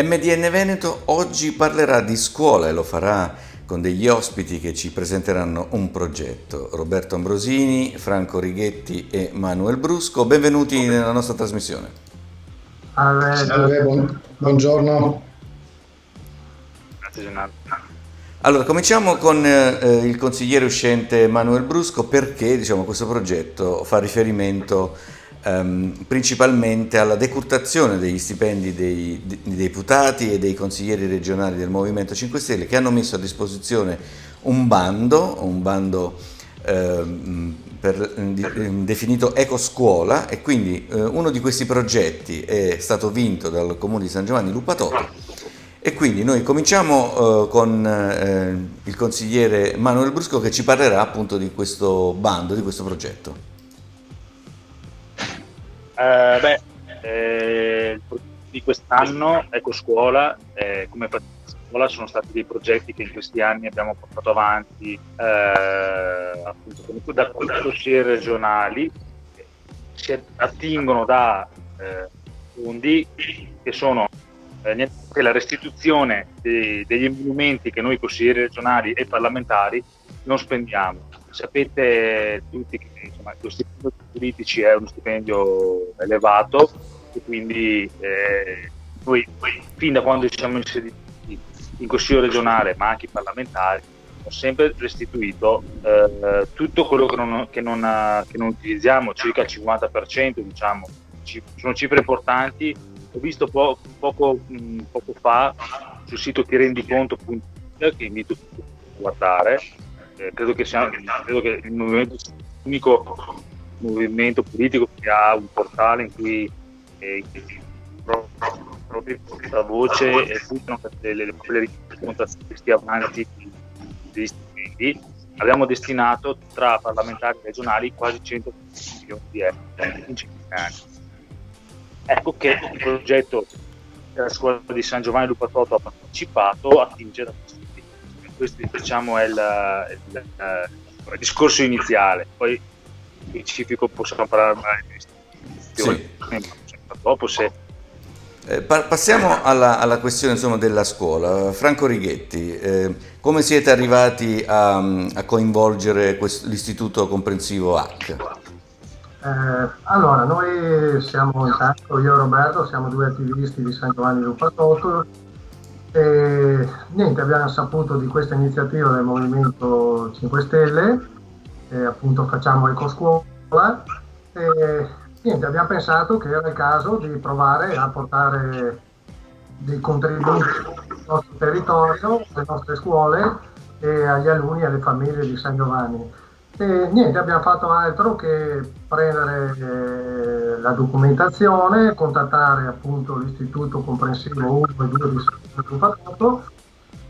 MDN Veneto oggi parlerà di scuola e lo farà con degli ospiti che ci presenteranno un progetto. Roberto Ambrosini, Franco Righetti e Manuel Brusco, benvenuti nella nostra trasmissione. Salve, buongiorno. Grazie Gennaro. Allora, cominciamo con il consigliere uscente Manuel Brusco perché questo progetto fa riferimento principalmente alla decurtazione degli stipendi dei deputati e dei consiglieri regionali del Movimento 5 Stelle che hanno messo a disposizione un bando definito Ecoscuola, e quindi uno di questi progetti è stato vinto dal comune di San Giovanni Lupatoto. E quindi noi cominciamo con il consigliere Manuel Brusco che ci parlerà appunto di questo bando, di questo progetto. Di quest'anno Ecoscuola, come scuola, sono stati dei progetti che in questi anni abbiamo portato avanti appunto da consiglieri regionali, si attingono da fondi che sono la restituzione degli emolumenti che noi consiglieri regionali e parlamentari non spendiamo. Sapete tutti che lo stipendio dei politici è uno stipendio elevato e quindi noi fin da quando siamo inseriti in consiglio regionale ma anche parlamentari ho sempre restituito tutto quello che non utilizziamo, circa il 50%, diciamo. Sono cifre importanti. Ho visto poco fa sul sito tirendiconto.it, che invito tutti a guardare. Credo che il movimento sia l'unico movimento politico che ha un portale in cui proprio la voce e pubblicano le proprie richieste avanti degli stipendi. Abbiamo destinato tra parlamentari regionali quasi 100 milioni di euro in 5 anni. Ecco che il progetto della scuola di San Giovanni Lupatoto ha partecipato attinge da questo diciamo è il discorso iniziale, poi specifico possiamo parlare Sì. dopo se Passiamo alla questione della scuola. Franco Righetti, come siete arrivati a coinvolgere l'istituto comprensivo H? Allora, noi siamo intanto, io e Roberto, siamo due attivisti di San Giovanni Lupatoto e niente, abbiamo saputo di questa iniziativa del Movimento 5 Stelle, appunto facciamo Ecoscuola e niente, abbiamo pensato che era il caso di provare a portare dei contributi al nostro territorio, alle nostre scuole e agli alunni e alle famiglie di San Giovanni. E niente, abbiamo fatto altro che prendere la documentazione, contattare appunto l'istituto comprensivo 1 e 2 di San Giovanni Lupatoto.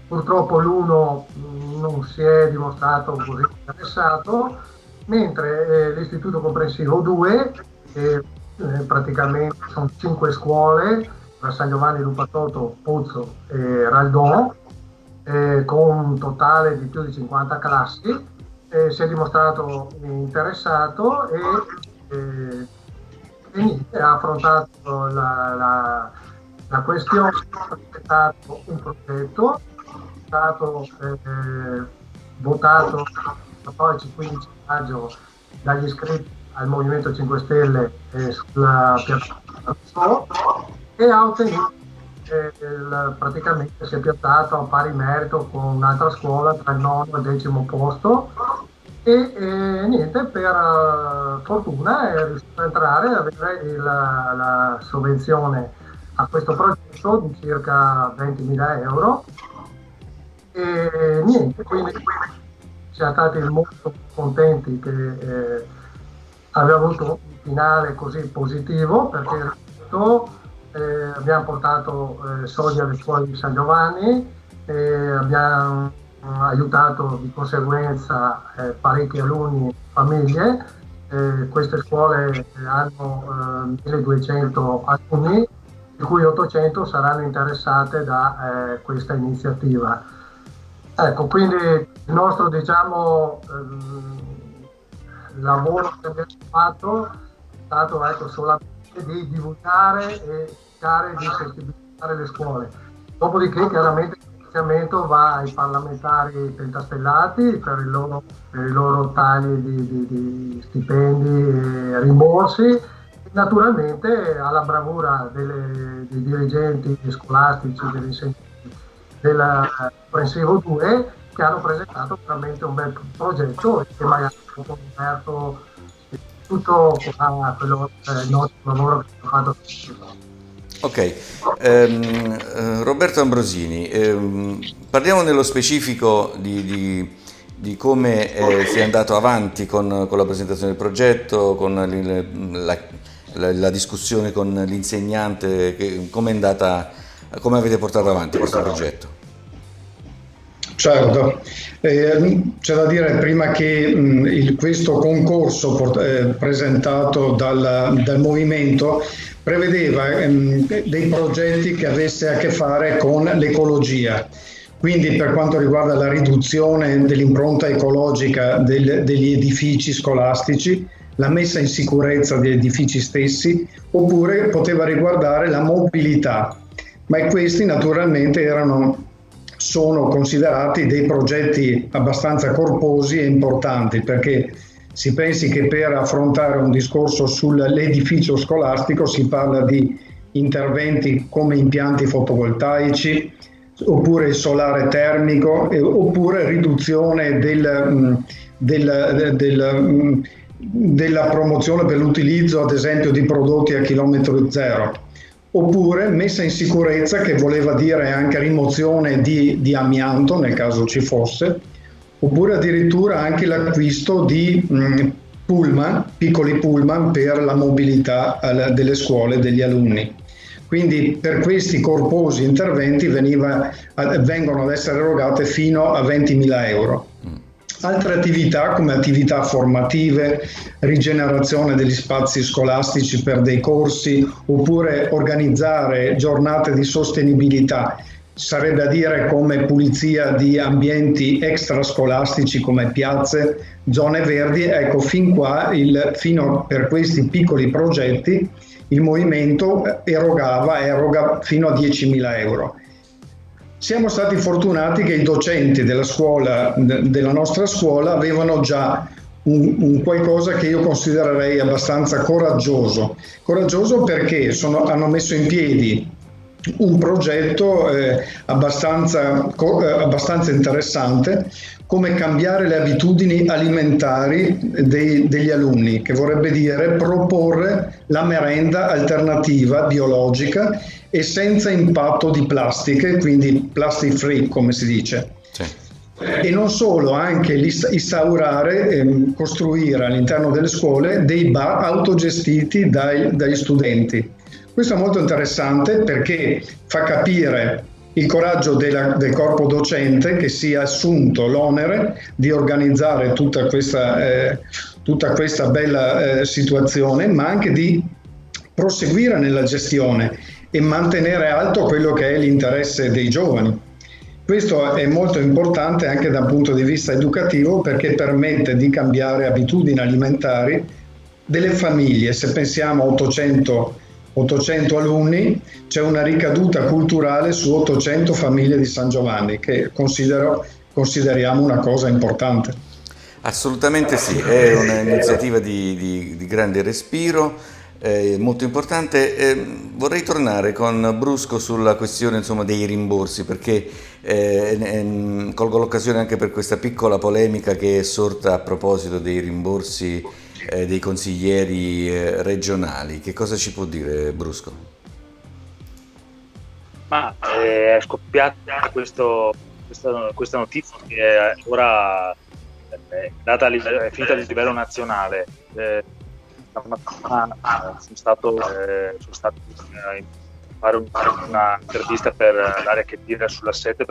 Purtroppo l'uno non si è dimostrato così interessato, mentre l'istituto comprensivo 2, che praticamente sono 5 scuole tra San Giovanni Lupatoto, Pozzo e Raldò, con un totale di più di 50 classi, si è dimostrato interessato e niente, ha affrontato la questione, ha presentato un progetto, è stato votato il 14-15 maggio dagli iscritti al Movimento 5 Stelle sulla piattaforma e ha ottenuto praticamente si è piazzato a pari merito con un'altra scuola tra il 9 e il 10° posto e niente, per fortuna è riuscito a entrare e avere la sovvenzione a questo progetto di circa 20.000 euro e niente, quindi siamo stati molto contenti che abbia avuto un finale così positivo perché abbiamo portato soldi alle scuole di San Giovanni, abbiamo aiutato di conseguenza parecchi alunni e famiglie. Queste scuole hanno 1200 alunni, di cui 800 saranno interessate da questa iniziativa. Ecco, quindi il nostro lavoro che abbiamo fatto è stato solamente di divulgare e cercare di sensibilizzare le scuole. Dopodiché chiaramente il finanziamento va ai parlamentari pentastellati per i loro tagli di stipendi e rimborsi, e naturalmente alla bravura dei dirigenti scolastici, degli insegnanti del comprensivo 2, che hanno presentato veramente un bel progetto e che magari hanno converto tutto a quello il nostro lavoro che abbiamo fatto. Ok, Roberto Ambrosini, parliamo nello specifico di come si è andato avanti con la presentazione del progetto, con la discussione con l'insegnante, come è andata, come avete portato avanti questo progetto? Certo, c'è da dire prima che questo concorso presentato dal movimento prevedeva dei progetti che avesse a che fare con l'ecologia, quindi per quanto riguarda la riduzione dell'impronta ecologica degli edifici scolastici, la messa in sicurezza degli edifici stessi, oppure poteva riguardare la mobilità, ma questi naturalmente sono considerati dei progetti abbastanza corposi e importanti, perché si pensi che per affrontare un discorso sull'edificio scolastico si parla di interventi come impianti fotovoltaici, oppure il solare termico, oppure riduzione della promozione per l'utilizzo ad esempio di prodotti a chilometro zero, oppure messa in sicurezza, che voleva dire anche rimozione di amianto nel caso ci fosse, oppure addirittura anche l'acquisto di pullman, piccoli pullman per la mobilità delle scuole e degli alunni. Quindi per questi corposi interventi vengono ad essere erogate fino a 20.000 euro. Altre attività come attività formative, rigenerazione degli spazi scolastici per dei corsi, oppure organizzare giornate di sostenibilità, sarebbe a dire come pulizia di ambienti extrascolastici come piazze, zone verdi. Ecco, fino per questi piccoli progetti il movimento eroga fino a 10.000 euro. Siamo stati fortunati che i docenti della nostra scuola avevano già un qualcosa che io considererei abbastanza coraggioso perché hanno messo in piedi un progetto abbastanza interessante, come cambiare le abitudini alimentari degli alunni, che vorrebbe dire proporre la merenda alternativa biologica e senza impatto di plastiche, quindi plastic free come si dice. Sì. E non solo, anche instaurare, costruire all'interno delle scuole dei bar autogestiti dagli studenti. Questo è molto interessante perché fa capire il coraggio del corpo docente, che si è assunto l'onere di organizzare tutta questa bella situazione, ma anche di proseguire nella gestione e mantenere alto quello che è l'interesse dei giovani. Questo è molto importante anche dal punto di vista educativo, perché permette di cambiare abitudini alimentari delle famiglie. Se pensiamo a 800 alunni, c'è una ricaduta culturale su 800 famiglie di San Giovanni, che consideriamo una cosa importante. Assolutamente sì, è un'iniziativa di grande respiro, molto importante. Vorrei tornare con Brusco sulla questione, insomma, dei rimborsi, perché colgo l'occasione anche per questa piccola polemica che è sorta a proposito dei rimborsi dei consiglieri regionali. Che cosa ci può dire Brusco? Ma è scoppiata questa notizia che ora è finita a livello nazionale. Sono stato a fare una intervista per l'area che tira sulla 7,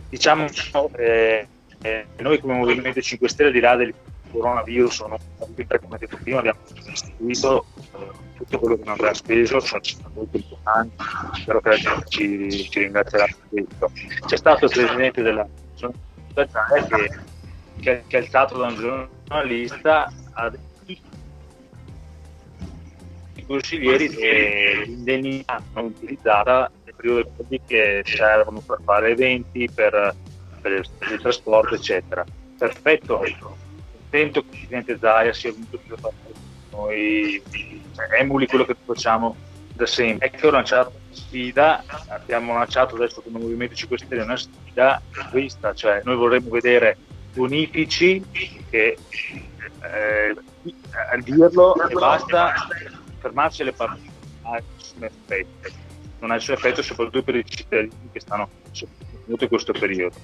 diciamo noi come Movimento 5 Stelle, di là del coronavirus, come detto prima, abbiamo istituito tutto quello che non aveva speso, sono molto importanti, spero che la gente ci ringrazierà per questo. C'è stato il presidente della che è alzato da un giornalista, ha detto consiglieri l'indennità non utilizzata nel periodo che servono per fare eventi, per il trasporto, eccetera. Perfetto, contento che il Presidente Zaia sia venuto qui a parlare con noi, emuli quello che facciamo da sempre. Ecco, ho lanciato una sfida, abbiamo lanciato adesso come Movimento 5 Stelle una sfida questa, cioè noi vorremmo vedere bonifici che a dirlo e basta, fermarci alle parole, non ha nessun effetto, non ha nessun effetto soprattutto per i cittadini che stanno soprattutto in questo periodo.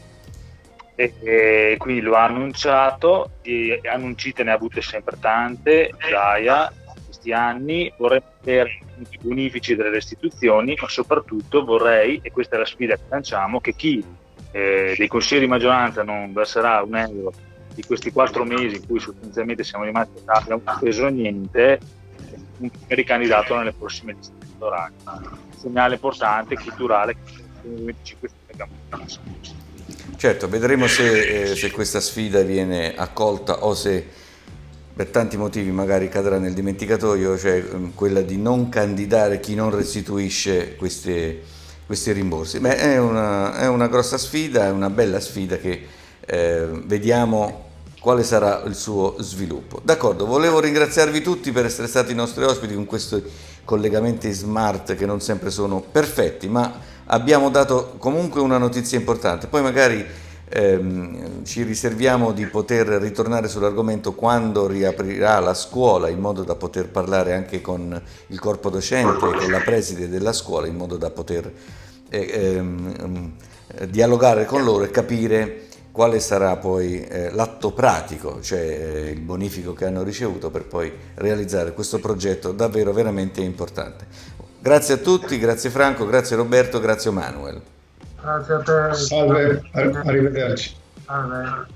E quindi lo ha annunciato, e annuncite ne ha avute sempre tante, Zaia, questi anni. Vorrei vedere i bonifici delle restituzioni, ma soprattutto vorrei, e questa è la sfida che lanciamo, che chi dei consiglieri di maggioranza non verserà un euro di questi 4 mesi in cui sostanzialmente siamo rimasti a casa, non ha preso niente, un ricandidato nelle prossime liste elettorali. Un segnale importante, culturale, che il Movimento 5 Stelle abbiamo fatto. Certo, vedremo se questa sfida viene accolta o se per tanti motivi magari cadrà nel dimenticatoio, cioè quella di non candidare chi non restituisce questi rimborsi. Beh, è una grossa sfida, è una bella sfida che vediamo quale sarà il suo sviluppo. D'accordo, volevo ringraziarvi tutti per essere stati i nostri ospiti con questi collegamenti smart che non sempre sono perfetti, ma abbiamo dato comunque una notizia importante. Poi magari ci riserviamo di poter ritornare sull'argomento quando riaprirà la scuola, in modo da poter parlare anche con il corpo docente e con la preside della scuola, in modo da poter dialogare con loro e capire quale sarà poi l'atto pratico, cioè il bonifico che hanno ricevuto, per poi realizzare questo progetto davvero veramente importante. Grazie a tutti, grazie Franco, grazie Roberto, grazie Manuel. Grazie a te. Salve, arrivederci. Salve.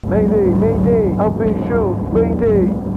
Mayday, Mayday, up and shoot, Mayday.